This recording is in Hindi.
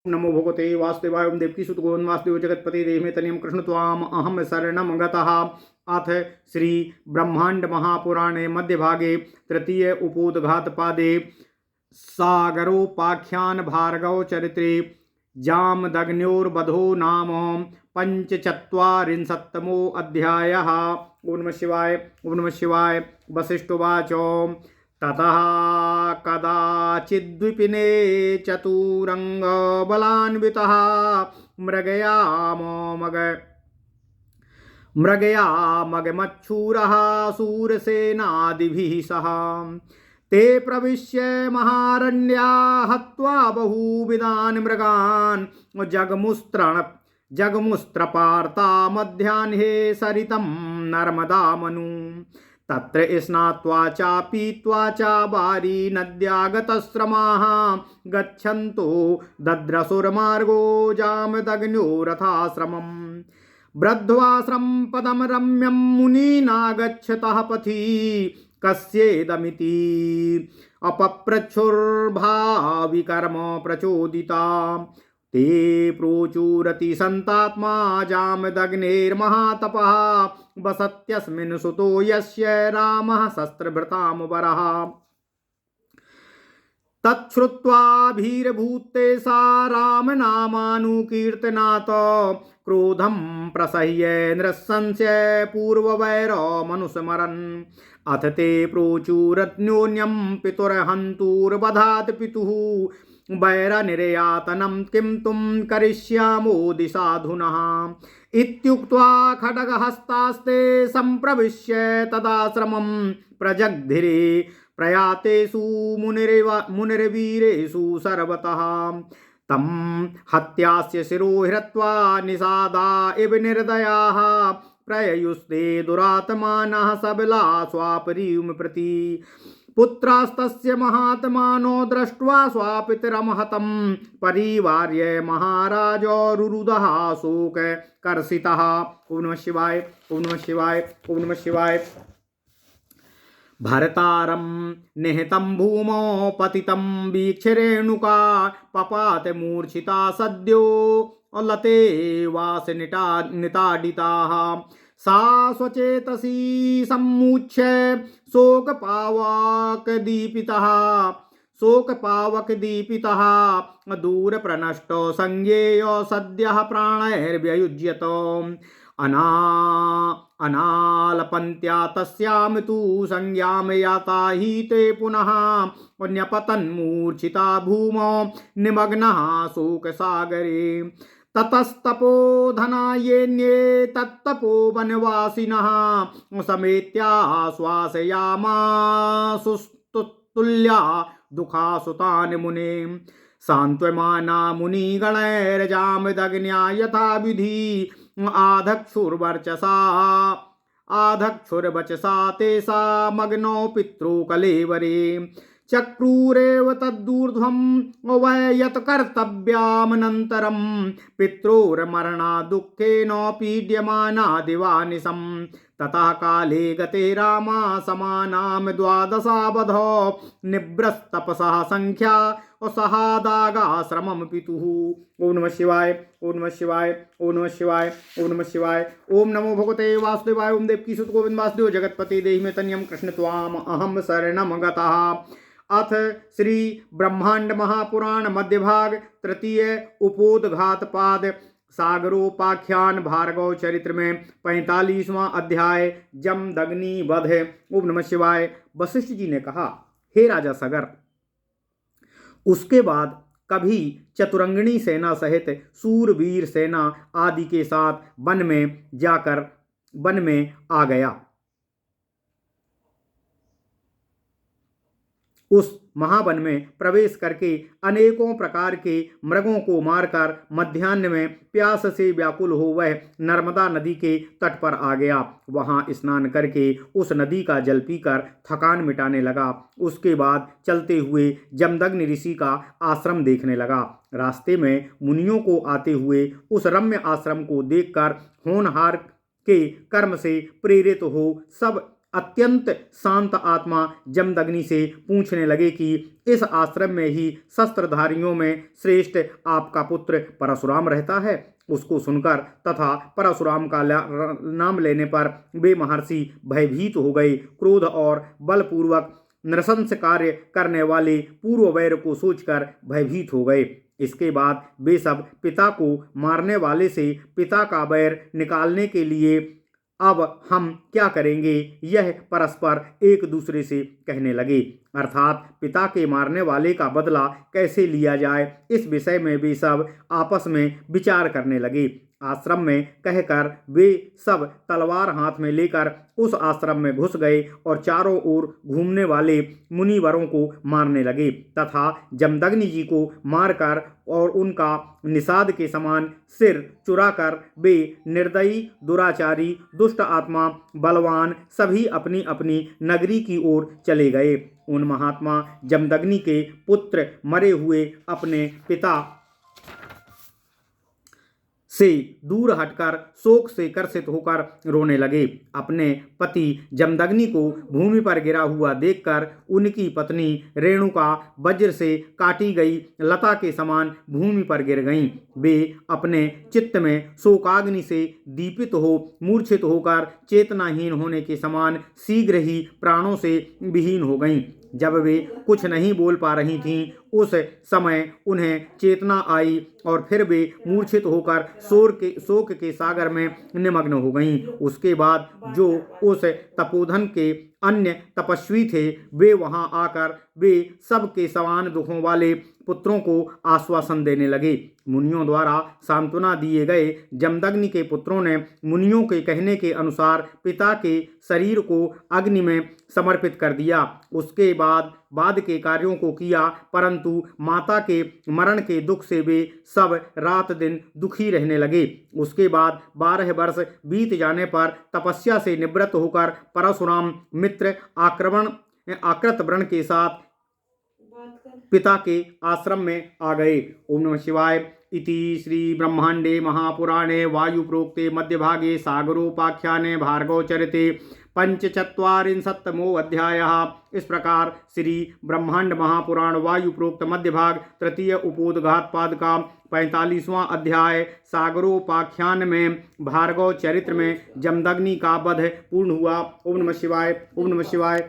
नमो भगवते वासुदेवाय ओम देवकी सुत गोविंद वासुदेव जगतपति देहमे तनियम कृष्ण त्वाम अहम शरणम गतः। अथ श्री ब्रह्मांड महापुराणे मध्य भागे तृतीय उपोद्घात पादे सागरोपाख्यान भार्गव चरित्रे जामदग्न्योर्वधो नाम पंचचत्वारिंशत्तमो अध्यायः। ओम नमः शिवाय ओम नमः शिवाय। वसिष्ठोवाच ततः कदाचिद्विपिने चतुरंगबलान्वितः मृगयामगमच्छूरः शूरसेनादिभिः सह ते प्रविश्य महारण्या हत्वा बहुविधान् मृगान् जगमुस्त्रपार्ता मध्याह्ने सरितं नर्मदामनु तत्र स्नात्वा च पीत्वा च बारी नद्यागतश्रमाः गच्छन्तो दद्रसुरमार्गो जामदग्न्यो रथाश्रमम् ब्रध्वाश्रम पदम रम्यं मुनीनागच्छतः पथि कस्येदमिति अपप्रच्छुर्भाविकर्म प्रचोदिता ते प्रोचुरति संतात्मा जामदग्नेर्महातपः वसत्यस्मिन् सुतो यस्य रामः शस्त्रभृतां वरः तच्छ्रुत्वा भीरभूते सा रामनामानुकीर्तनात् क्रोधं प्रसह्य नृशंस्य पूर्ववैरमनुस्मरन् अथ ते प्रोचुरन्योन्यं पितुर्हन्तुर्वधात् पितुः वैरनिर्यातनं किं तुं करिष्यामो दिशाधुनः इत्युक्त्वा खड्गहस्तास्ते सम्प्रविश्य तदाश्रमं प्रजग्धिरे प्रयातेषु मुनिर्वीरेषु सर्वतः तं हत्यास्य शिरो हृत्वा निषादा इव निर्दयाः प्रययुस्ते दुरात्मानः सबला स्वापरीं प्रति पुत्रास्तस्य महात्मानो दृष्ट्वा स्वापितरं हतं परिवार्य महाराजो रुरुदः शोककर्षितः। ओम नमः शिवाय ओम नमः शिवाय ओम नमः शिवाय। भर्तारं निहितं भूमौ पतितं वीक्ष्य रेणुका पपात मूर्छिता सद्यो लते वासनिताडिताः सा स्वचेतसी सम्मुच्य शोकपावकदीपितः दूरप्रनष्टो संज्ञेयो सद्यः प्राणैर्व्ययुज्यत अनालपन्त्या तस्यां तु संज्ञां याता हि ते पुनः न्यपतन्मूर्छिता भूमौ निमग्नः शोकसागरे ततस्तपोधनायेन्ये तत्तपो वनवासिनः समेत्याश्वासयामासुस्तुल्या दुःखासुतान् मुने सान्त्वमाना मुनिगणैर्जामदग्न्या यथा विधि आधक्षुर्वचसा तेषा मग्नो पितृ कलेवरे चक्रूरेव तद्दूर्ध्वं वै यत् कर्तव्यामनन्तरं पित्रोर्मरणात् दुःखेन पीड्यमाना दिवानिशं ततः काले गते रामा समानां द्वादशावधो निव्रस्तपसः संख्या सहादागाश्रमं पितुः। ओम नमः शिवाय ओम नमः शिवाय ओम नमः शिवाय ओम नमः शिवाय। ओम नमो भगवते वासुदेवाय ओम देवकी सुत गोविंद वासुदेव जगतपति देहिमे तनियं कृष्ण त्वाम अहम शरणम गतः। अथ श्री ब्रह्मांड महापुराण मध्य भाग तृतीय उपोद्घात पाद सागरोपाख्यान भार्गव चरित्र में 45वां अध्याय जमदग्नि वध। ओम नमः शिवाय। वशिष्ठ जी ने कहा, हे राजा सगर, उसके बाद कभी चतुरंगिणी सेना सहित सूरवीर सेना आदि के साथ वन में आ गया। उस महावन में प्रवेश करके अनेकों प्रकार के मृगों को मारकर मध्याह्न में प्यास से व्याकुल हो वह नर्मदा नदी के तट पर आ गया। वहां स्नान करके उस नदी का जल पीकर थकान मिटाने लगा। उसके बाद चलते हुए जमदग्नि ऋषि का आश्रम देखने लगा। रास्ते में मुनियों को आते हुए उस रम्य आश्रम को देखकर होनहार के कर्म से प्रेरित हो सब अत्यंत शांत आत्मा जमदग्नि से पूछने लगे कि इस आश्रम में ही शस्त्रधारियों में श्रेष्ठ आपका पुत्र परशुराम रहता है। उसको सुनकर तथा परशुराम का नाम लेने पर वे महर्षि भयभीत हो गए। क्रोध और बलपूर्वक नृशंस कार्य करने वाले पूर्व वैर को सोचकर भयभीत हो गए। इसके बाद वे सब पिता को मारने वाले से पिता का बैर निकालने के लिए अब हम क्या करेंगे, यह परस्पर एक दूसरे से कहने लगे। अर्थात पिता के मारने वाले का बदला कैसे लिया जाए, इस विषय में वे सब आपस में विचार करने लगे। आश्रम में कहकर वे सब तलवार हाथ में लेकर उस आश्रम में घुस गए और चारों ओर घूमने वाले मुनिवरों को मारने लगे तथा जमदग्नि जी को मारकर और उनका निषाद के समान सिर चुराकर वे निर्दयी, दुराचारी, दुष्ट आत्मा, बलवान सभी अपनी अपनी नगरी की ओर चले गए। उन महात्मा जमदग्नि के पुत्र मरे हुए अपने पिता से दूर हटकर शोक से कर्षित होकर रोने लगे। अपने पति जमदग्नि को भूमि पर गिरा हुआ देखकर उनकी पत्नी रेणुका वज्र से काटी गई लता के समान भूमि पर गिर गईं। वे अपने चित्त में शोकाग्नि से दीपित हो मूर्छित होकर चेतनाहीन होने के समान शीघ्र ही प्राणों से विहीन हो गईं। जब वे कुछ नहीं बोल पा रही थीं, उस समय उन्हें चेतना आई और फिर वे मूर्छित होकर शोक के सागर में निमग्न हो गईं। उसके बाद जो उस तपोधन के अन्य तपस्वी थे, वे वहां आकर वे सबके समान दुखों वाले पुत्रों को आश्वासन देने लगे। मुनियों द्वारा सांत्वना दिए गए जमदग्नि के पुत्रों ने मुनियों के कहने के अनुसार पिता के शरीर को अग्नि में समर्पित कर दिया। उसके बाद के कार्यों को किया, परंतु माता के मरण के दुख से वे सब रात दिन दुखी रहने लगे। उसके बाद 12 वर्ष बीत जाने पर तपस्या से निवृत्त होकर परशुराम मित्र आकृत व्रण के साथ पिता के आश्रम में आ गए। ओम नमः शिवाय। इति श्री ब्रह्मांडे महापुराणे वायुप्रोक्ते मध्यभागे सागरोपाख्याने भार्गवचरिते पंचचत्वारिंशत्तमो अध्यायः। इस प्रकार श्री ब्रह्मांड महापुराण वायुप्रोक्त मध्य भाग तृतीय उपोद्घात पाद का 45वां अध्याय सागरोपाख्यान में भार्गव चरित्र में जमदग्नि का वध पूर्ण हुआ। ओम नमः शिवाय। ओम नमः शिवाय।